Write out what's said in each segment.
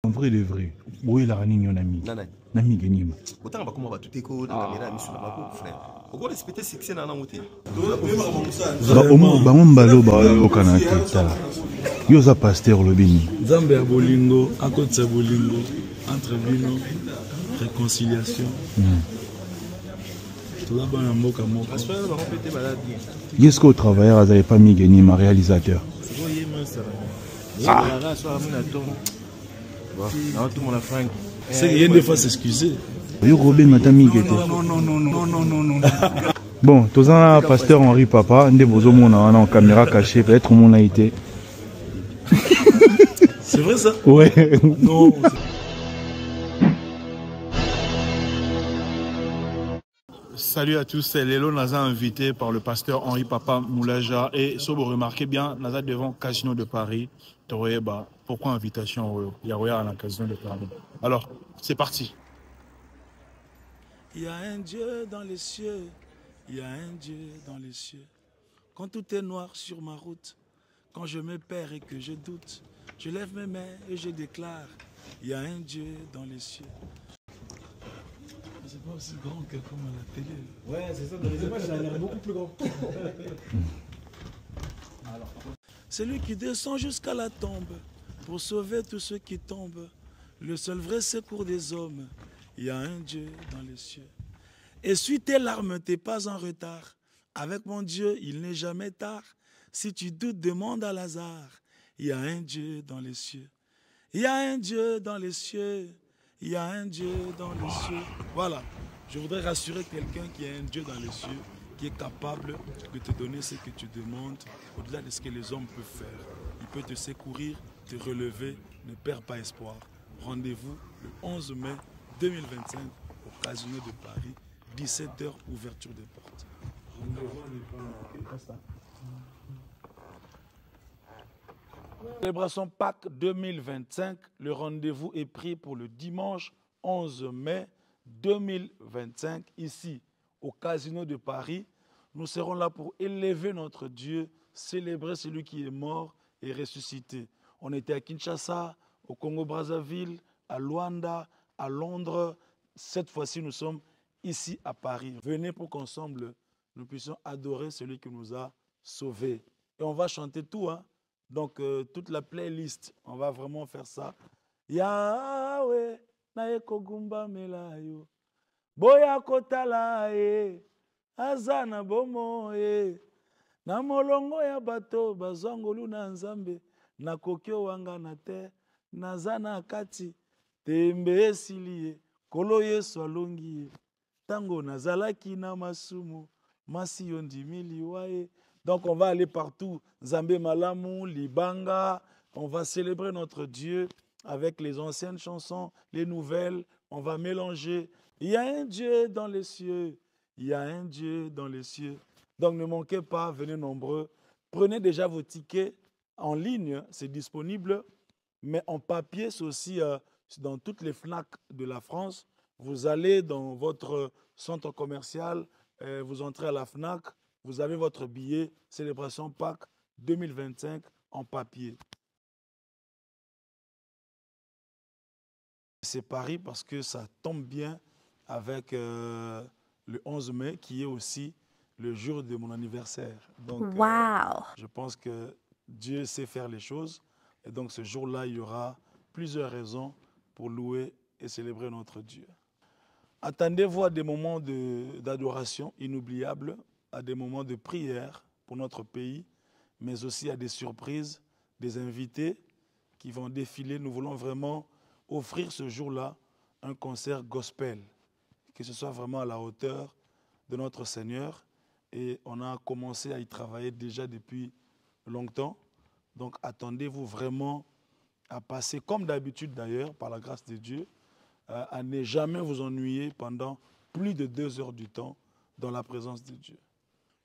En vrai de vrai, où est la ranine yon ami? Nami genima. Autant va comment va tout écho la caméra mis sur la mako frère. Pourquoi respecter succès na nangote? Ba mbalo ba yo kana kita. Yo za pasteur le bini. Zambe ya bolingo, akotsa bolingo, entre bino, réconciliation. Est-ce qu'au travailleur, vous n'avez pas mis Genima, réalisateur? C'est qu'il y a des fois s'excuser. Non. Bon, tous un pasteur Henri Papa, on a en caméra cachée, peut-être on a été. C'est vrai ça? Ouais. Non. Salut à tous, c'est Lélo Naza invité par le pasteur Henri Papa Moulaja. Et si vous remarquez bien, Naza devant Casino de Paris. Pourquoi invitation? Il y a rien à la Casino de Paris. Alors, c'est parti. Il y a un Dieu dans les cieux, il y a un Dieu dans les cieux. Quand tout est noir sur ma route, quand je me perds et que je doute, je lève mes mains et je déclare, il y a un Dieu dans les cieux. C'est pas aussi grand que comme à la télé. Ouais, c'est ça, dans les images, ça a l'air beaucoup plus grand. C'est lui qui descend jusqu'à la tombe pour sauver tous ceux qui tombent. Le seul vrai secours des hommes, il y a un Dieu dans les cieux. Essuie tes larmes, t'es pas en retard. Avec mon Dieu, il n'est jamais tard. Si tu doutes, demande à Lazare. Il y a un Dieu dans les cieux. Il y a un Dieu dans les cieux. Il y a un Dieu dans les cieux. Voilà. Je voudrais rassurer quelqu'un qui a un Dieu dans les cieux, qui est capable de te donner ce que tu demandes, au-delà de ce que les hommes peuvent faire. Il peut te secourir, te relever. Ne perds pas espoir. Rendez-vous le 11 mai 2025 au Casino de Paris, 17h, ouverture des portes. Célébration Pâques 2025, le rendez-vous est pris pour le dimanche 11 mai 2025, ici au Casino de Paris. Nous serons là pour élever notre Dieu, célébrer celui qui est mort et ressuscité. On était à Kinshasa, au Congo-Brazzaville, à Luanda, à Londres. Cette fois-ci, nous sommes ici à Paris. Venez pour qu'ensemble, nous puissions adorer celui qui nous a sauvés. Et on va chanter tout, hein? Donc, toute la playlist, on va vraiment faire ça. Yahweh, nae kogumba melayo, boya kotala e, azana bomo e, na molongo ya bato bazangolu na nzambe, na kokyo wanga na te, nazana kati, tembe esili e, kolo yesu alongi e, tango nazalaki na masumu, masi yondimili wae. Donc on va aller partout, Zambé Malamou, Libanga, on va célébrer notre Dieu avec les anciennes chansons, les nouvelles, on va mélanger. Il y a un Dieu dans les cieux, il y a un Dieu dans les cieux. Donc ne manquez pas, venez nombreux. Prenez déjà vos tickets en ligne, c'est disponible, mais en papier, c'est aussi dans toutes les FNAC de la France. Vous allez dans votre centre commercial, vous entrez à la FNAC, vous avez votre billet Célébration Pâques 2025 en papier. C'est Paris parce que ça tombe bien avec le 11 mai qui est aussi le jour de mon anniversaire. Donc, wow. Je pense que Dieu sait faire les choses et donc ce jour-là, il y aura plusieurs raisons pour louer et célébrer notre Dieu. Attendez-vous à des moments d'adoration inoubliables, à des moments de prière pour notre pays, mais aussi à des surprises, des invités qui vont défiler. Nous voulons vraiment offrir ce jour-là un concert gospel, que ce soit vraiment à la hauteur de notre Seigneur. Et on a commencé à y travailler déjà depuis longtemps. Donc attendez-vous vraiment à passer, comme d'habitude d'ailleurs, par la grâce de Dieu, à ne jamais vous ennuyer pendant plus de 2 heures du temps dans la présence de Dieu.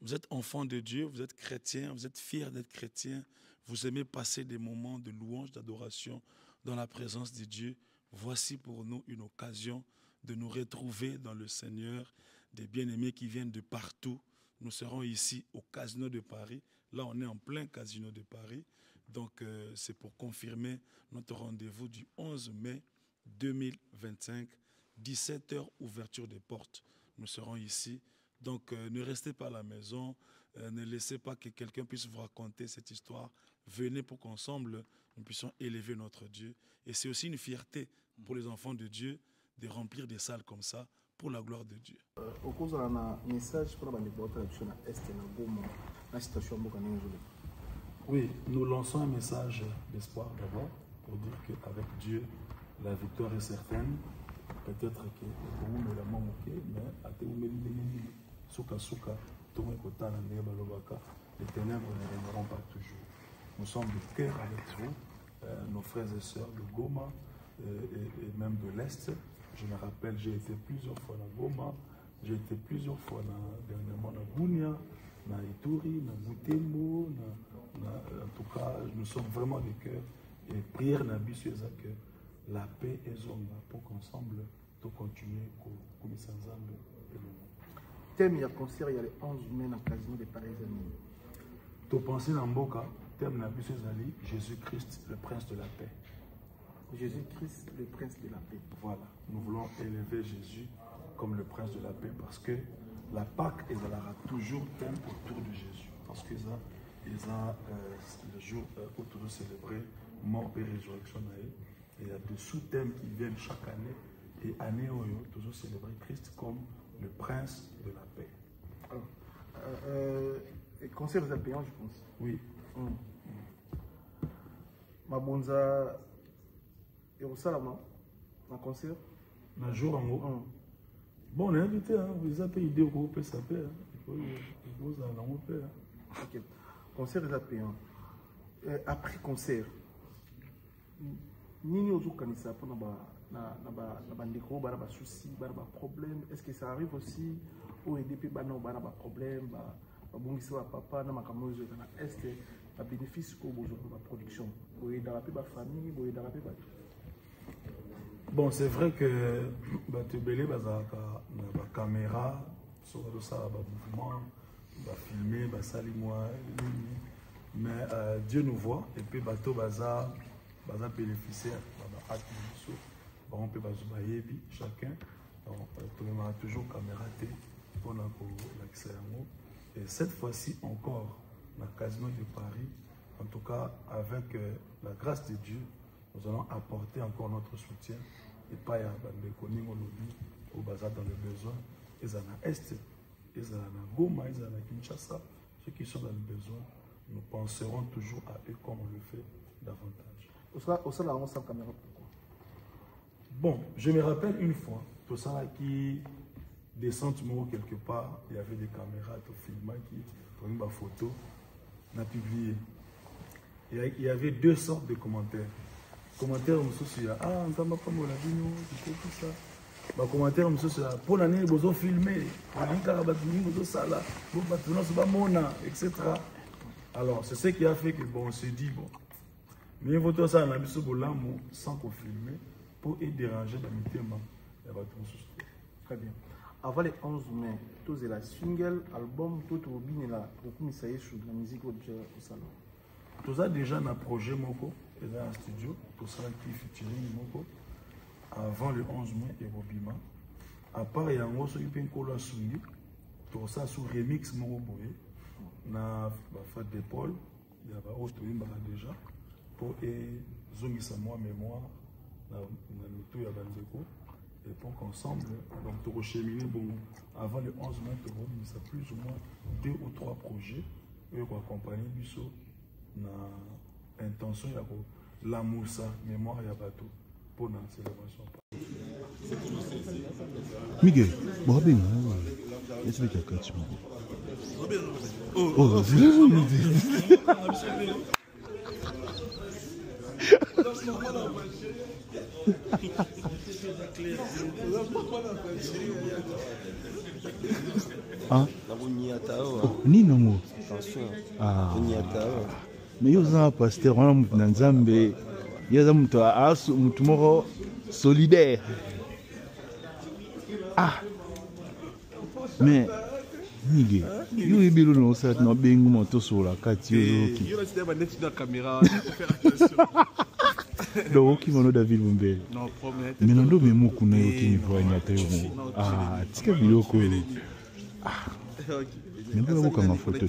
Vous êtes enfant de Dieu, vous êtes chrétien, vous êtes fier d'être chrétien, vous aimez passer des moments de louange, d'adoration dans la présence de Dieu. Voici pour nous une occasion de nous retrouver dans le Seigneur, des bien-aimés qui viennent de partout. Nous serons ici au Casino de Paris. Là, on est en plein Casino de Paris. Donc, c'est pour confirmer notre rendez-vous du 11 mai 2025, 17h, ouverture des portes. Nous serons ici. Donc, ne restez pas à la maison. Ne laissez pas que quelqu'un puisse vous raconter cette histoire. Venez pour qu'ensemble, nous puissions élever notre Dieu. Et c'est aussi une fierté pour les enfants de Dieu de remplir des salles comme ça pour la gloire de Dieu. Au cours de un message pour la traduction à Est et la situation Oui, nous lançons un message d'espoir d'abord pour dire qu'avec Dieu, la victoire est certaine. Peut-être que vous la manqué, mais à les ténèbres ne régneront pas toujours. Nous sommes de cœur avec vous, nos frères et sœurs de Goma et même de l'Est. Je me rappelle, j'ai été plusieurs fois dans Goma, j'ai été plusieurs fois dernièrement dans Bunia, dans Ituri, dans Butembo. En tout cas, nous sommes vraiment de cœur. Et prière n'a pas que la paix est zonga pour qu'ensemble, nous continuer comme les ensemble. Thème, il y a concert, il y a les 11 mai dans le casino des Parisiens. Tu penses dans Mboka, thème n'a pas Jésus-Christ, le prince de la paix. Jésus-Christ, le prince de la paix. Voilà, nous voulons élever Jésus comme le prince de la paix parce que la Pâque, elle aura toujours thème autour de Jésus. Parce que ça, le jour autour de célébrer mort et résurrection. Il y a des sous-thèmes qui viennent chaque année. Et année Oyo, toujours célébrer Christ comme le prince de la paix. Et concert des payants, je pense. Oui. Mabonza et au Salama, un concert. Un jour en haut. Bon, on est invité, hein. Vous avez idée au groupe SAP. Il faut en paix. Ok. Concert des payants. Après concert, nini ozokanisa pour na ndeko bana ba souci bana ba problème. Est-ce que ça arrive aussi au EDP bana ba problème ba bongisa ba papa na makambo zo na est ba bénéfice ko bozo ba production boye daraper ba famille boye daraper ba. Bon, c'est vrai que tu belé bazaka na ba caméra sur ça ba mouvement ba filmer ba salimoi mais Dieu nous voit et puis bateau bazar baza bénéficiaire ba activité on peut bazubayebi chacun donc tout le monde a toujours caméra T pour l'accès à nous et cette fois-ci encore la casino de Paris en tout cas avec la grâce de Dieu nous allons apporter encore notre soutien et pas à Bandekoni Molobi au bazar dans le besoin ils en a Est ils en a Goma ils en a Kinshasa ceux qui sont dans le besoin nous penserons toujours à eux comme on le fait davantage. Au sein de la caméra. Bon, je me rappelle une fois, tout ça qui descend quelque part, il y avait des caméras, tout filmant qui prenaient ma photo, on a publié. Il y avait deux sortes de commentaires. Commentaires, on se dit, ah, on t'a pas mon avis, tout ça. Les commentaires, on se dit, pour l'année, ils ont filmé, etc. Alors, c'est ce qui a fait que, bon, on se dit, bon, mais il faut tout ça, on a mis ce boulot sans qu'on filme pour y déranger dans le thème. Très bien. Avant les 11 mai, tous les single, album, tout le bien là, beaucoup ça y est sur la musique au salon. Tout ça déjà dans un projet Moko, dans un studio, tout ça qui est featuring Moko, avant le 11 mai et Robima. À part, il y a un autre qui est un Sungi, tout ça sous remix Moko Boye, na fête d'épaule, il y a un autre qui déjà, pour zongi sa moi mémoire, na tout ya bandeko, et pour qu'ensemble, donc tu recheminer bon, avant le 11 mai, tu as plus ou moins 2 ou 3 projets, eux qui accompagnent Bisso, na intention ya la moussa mémoire ya bateau pour la célébration. Miguel, bon bien, est-ce que tu as catch oh, ah, ni non ah, mais il y a un pasteur, un Nzambe, il y a un solidaire. Ah, mais Miguel, yo ebilo no sa na bengu moto sur la kati yo. Yo là c'était ma net sur la caméra, faut faire attention. Donc qui va David Mumbele. Non, promet. Mais non do memo kuna yo qui voit ni atayo mo. Ah, tika biloko ele. Ah. Mais bon comme ma photo.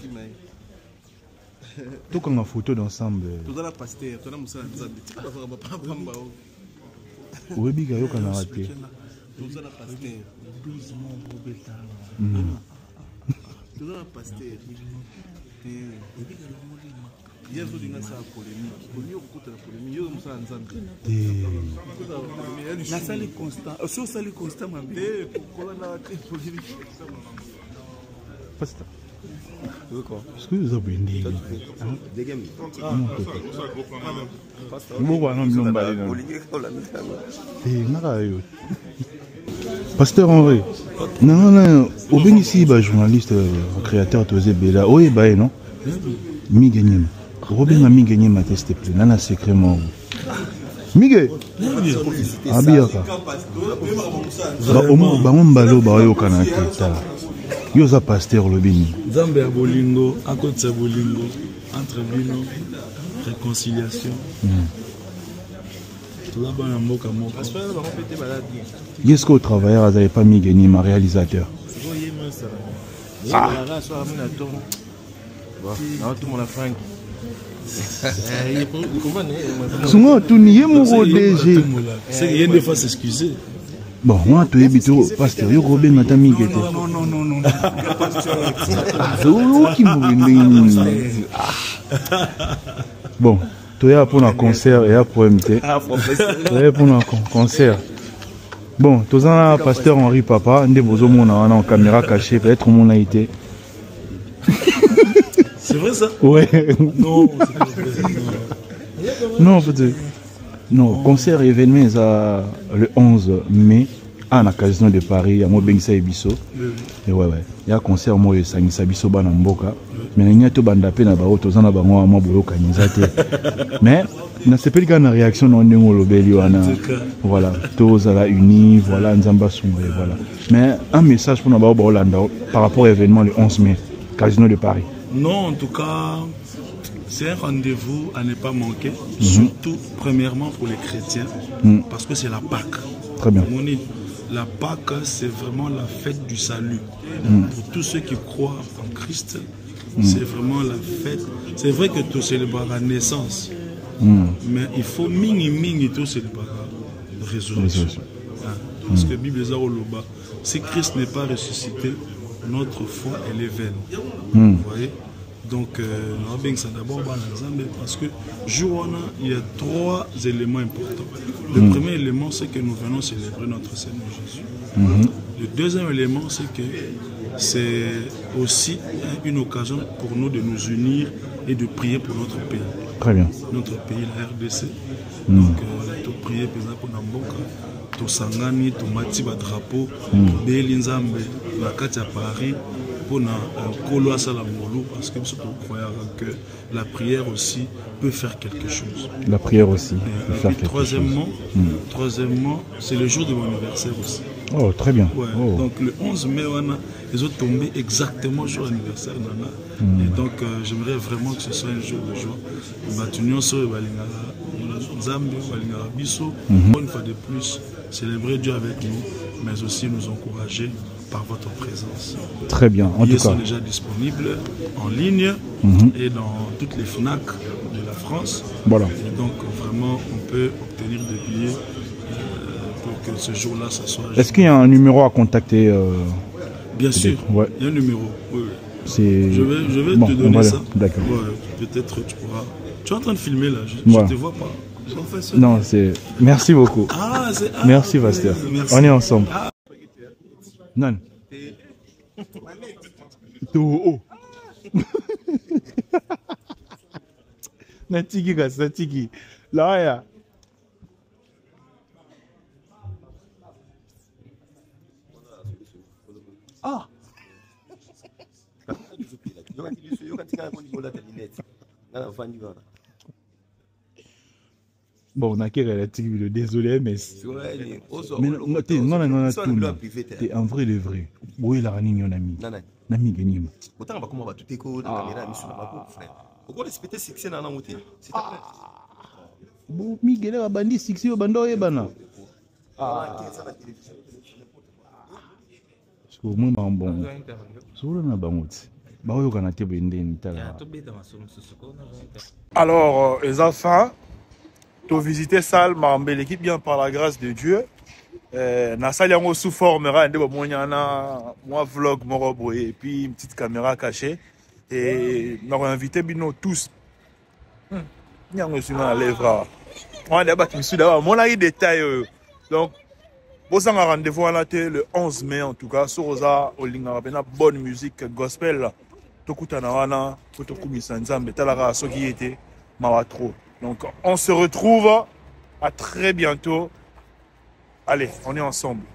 Tout comme ma photo d'ensemble. Tout la pasteur, tout la musa nzambe. Tu vas voir papa pamba. Webi ga yo kana raté. Tout la pasteur. Doucement Roberta. Tout la pasteur. Il y a des gens polémique. Il y a beaucoup de polémique. Il y a des gens qui sont constant. Si on s'allie constamment, pourquoi on a très polémique? Parce que vous avez une idée. Pasteur Henri, non, au bien ici, journaliste, créateur, tu es là. Oui, non? Miguel, Robin a Miguel m'a testé plus. Nana secrètement. Miguel, Abiaka. Balo bayo kanakita. Yosa pasteur le bini. Zambe a bolingo, à côté de bolingo, entre bino, réconciliation. Tout là-bas, un mot comme mot. Est-ce qu'au travailleur, vous n'avez pas mis gagné ma réalisateur? Ah, tout le monde a Frank. Souvent, tout n'y est mon DG. C'est qu'il y a des fois s'excuser. Bon, moi, tu es bito, pasteur, yo Robin n'a pas mis gagné. Non. Bon, tu es pour un concert et pour MT. Tu es pour un concert. Bon, tu es pasteur Henri Papa, on est en caméra cachée, peut-être mon a été. C'est vrai ça? Ouais. Non, non, peut-être. Non, concert événement le 11 mai à la Casino de Paris, à Mobengsa et Bisso. Et ouais. Il y a un concert, moi, Sangisa Bisso Banamboka. Mais il y a tout bandapé na bao, tous en a bango à moi, boulot, kanizate. Mais, na c'est pas le cas de réaction non néo lobeliana. Voilà, tous à la uni, voilà, Nzamba Soumé, voilà. Mais un message pour Nabao Holanda par rapport à l'événement le 11 mai, Casino de Paris. Non, en tout cas, c'est un rendez-vous à ne pas manquer, surtout premièrement pour les chrétiens, parce que c'est la Pâque. Très bien. La Pâque, c'est vraiment la fête du salut. Pour tous ceux qui croient en Christ, c'est vraiment la fête. C'est vrai que tu célèbres la naissance, mais il faut mini tout célébrer la résurrection. Parce que la Bible est là, si Christ n'est pas ressuscité, notre foi elle est vaine. Vous voyez? Donc, d'abord parce que jour il y a trois éléments importants. Le premier élément, c'est que nous venons célébrer notre Seigneur Jésus. Le deuxième élément, c'est que c'est aussi une occasion pour nous de nous unir et de prier pour notre pays. Très bien. Notre pays, la RDC. Donc, de prier pour Namboka, to Sangani, to Matiba Drapeau, to Belinzambe, la Katia Paris. Pour parce que nous croyons que la prière aussi peut faire quelque chose. La prière aussi peut faire quelque chose. Troisièmement, c'est le jour de mon anniversaire aussi. Oh, très bien. Ouais, donc le 11 mai, ils ont tombé exactement sur l'anniversaire. Et donc j'aimerais vraiment que ce soit un jour de joie. Une fois de plus, célébrer Dieu avec nous, mais aussi nous encourager par votre présence. Très bien. En tout cas, ils sont déjà disponibles en ligne et dans toutes les FNAC de la France. Voilà. Et donc vraiment, on peut obtenir des billets pour que ce jour-là, ça soit... Est-ce qu'il y a un numéro à contacter Bien sûr, ouais. Il y a un numéro. Oui. Je vais bon, te donner ça. D'accord. Ouais, peut-être tu pourras... Tu es en train de filmer là, je ne te vois pas. Non, c'est... Merci beaucoup. Merci, Pasteur. On est ensemble. Non. Tout. Natiki, Natiki. Là, ya. Ah. Bon, on a qu'à désolé, mais. Mais non, t'es en vrai de vrai. Oui, la ranine, on a mis. na migenima Autant va comment va tout écho la caméra mise sur la mako frère. Pourquoi respecter succès dans la montée? C'est ta bo migele babandi succès yo bando yebana so moi bon so na bangoti ba oyo kana te bendeni tala. Alors, les enfants, tu as visité salle, l'équipe bien par la grâce de Dieu. Na salle yango sous forme moi vlog morobo et puis une petite caméra cachée et nous avons invité bino tous. Yango sur la lèvre. On a d'abord qui me suit d'abord mon avis détail donc vous avez rendez-vous le 11 mai en tout cas sur Rosa Olinga bena bonne musique gospel. Tokutana wana kotokumisa nzambe talaka soki était mawatro. Donc on se retrouve à très bientôt. Allez, on est ensemble.